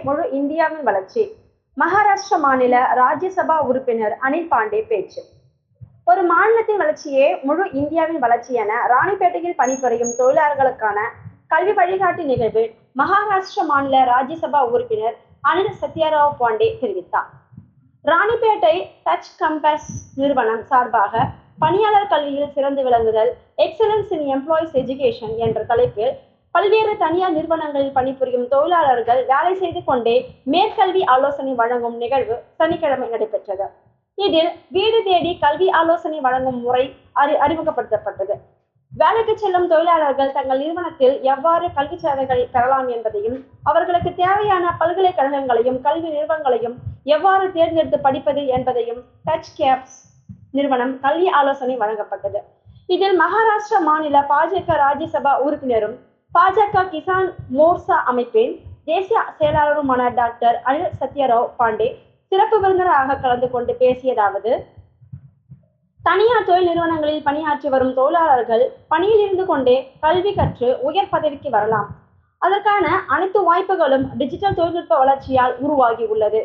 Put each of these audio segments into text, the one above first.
முழு இந்தியாவின் வளர்ச்சி. மகாராஷ்டிர மாநில ராஜ்யசபா உறுப்பினர் அனில் பாண்டே பேச்சு. ஒரு மாநிலத்தின் வளர்ச்சியே முழு இந்தியாவின் வளர்ச்சி என ராணிப்பேட்டையில் பணிபுரியும் தொழிலாளர்களுக்கான கல்வி வழிகாட்டி நிகழ்வில் மகாராஷ்டிர மாநில ராஜ்யசபா உறுப்பினர் அனில் சத்யராவ் பாண்டே தெரிவித்தார். ராணிப்பேட்டை டச் கம்பஸ் நிறுவனம் சார்பாக பணியாளர் கல்வியில் சிறந்து விளங்குதல், எக்ஸலன்ஸ் இன் எம்ப்ளாயிஸ் எஜுகேஷன் என்ற தலைப்பில் பல்வேறு தனியார் நிறுவனங்களில் பணிபுரியும் தொழிலாளர்கள் வேலை செய்து கொண்டே மேற்கல்வி ஆலோசனை வழங்கும் நிகழ்வு சனிக்கிழமை நடைபெற்றது. இதில் வீடு தேடி கல்வி ஆலோசனை வழங்கும் முறை அறிமுகப்படுத்தப்பட்டது. வேலைக்கு செல்லும் தொழிலாளர்கள் தங்கள் நிறுவனத்தில் எவ்வாறு கல்வி சேவைகளை பெறலாம் என்பதையும், அவர்களுக்கு தேவையான பல்கலைக்கழகங்களையும் கல்வி நிறுவனங்களையும் எவ்வாறு தேர்ந்தெடுத்து படிப்பது என்பதையும் டச் கேப்ஸ் நிறுவனம் கல்வி ஆலோசனை வழங்கப்பட்டது. இதில் மகாராஷ்டிரா மாநில பாஜக ராஜ்யசபா உறுப்பினரும் பாஜக கிசான் மோர்ச்சா அமைப்பின் தேசிய செயலாளருமான டாக்டர் அனில் சத்யராவ் பாண்டே சிறப்பு விருந்தினராக கலந்து கொண்டு பேசியதாவது: தனியார் தொழில் நிறுவனங்களில் பணியாற்றி வரும் தொழிலாளர்கள் பணியில் இருந்து கொண்டே கல்வி கற்று உயர் பதவிக்கு வரலாம். அதற்கான அனைத்து வாய்ப்புகளும் டிஜிட்டல் தொழில்நுட்ப வளர்ச்சியால் உருவாகி உள்ளது.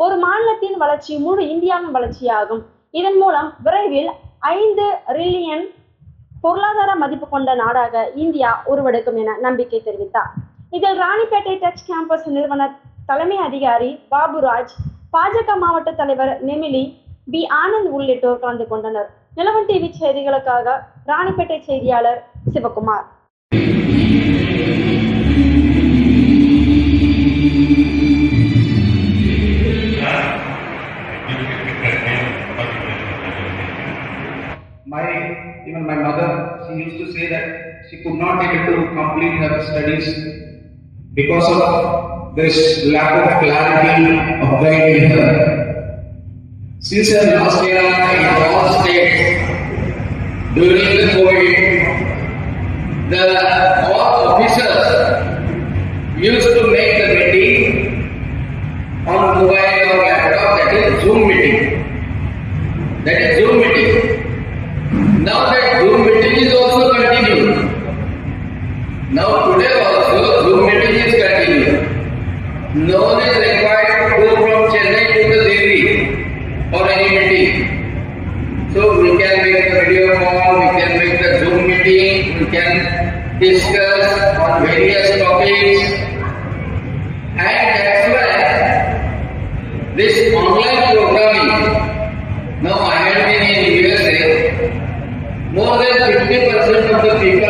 ஒரு மாநிலத்தின் வளர்ச்சி முழு இந்தியாவின் வளர்ச்சியாகும். இதன் மூலம் விரைவில் 5 ட்ரில்லியன் பொருளாதார மதிப்பு கொண்ட நாடாக இந்தியா உருவெடுக்கும் என நம்பிக்கை தெரிவித்தார். இதில் ராணிப்பேட்டை டச் கேம்பஸ் நிறுவன தலைமை அதிகாரி பாபுராஜ், பாஜக மாவட்ட தலைவர் நெமிலி பி ஆனந்த் உள்ளிட்டோர் கலந்து கொண்டனர். நிலவன் டிவி செய்திகளுக்காக ராணிப்பேட்டை செய்தியாளர் Sivakumar. Even my mother, she used to say that she could not able to complete her studies because of this lack of clarity of guiding her. Since her last year in all states, during the COVID, all officers used to make the meeting on mobile or laptop, that is Zoom meeting. Now that Zoom meeting is also continued. Now today also Zoom meeting is continued. No one is required to go from Chennai to the Delhi for any meeting. So we can make the video call, we can make the Zoom meeting, we can discuss on various topics. And that's why this online programming, now I have been in USA, more than 50% of the people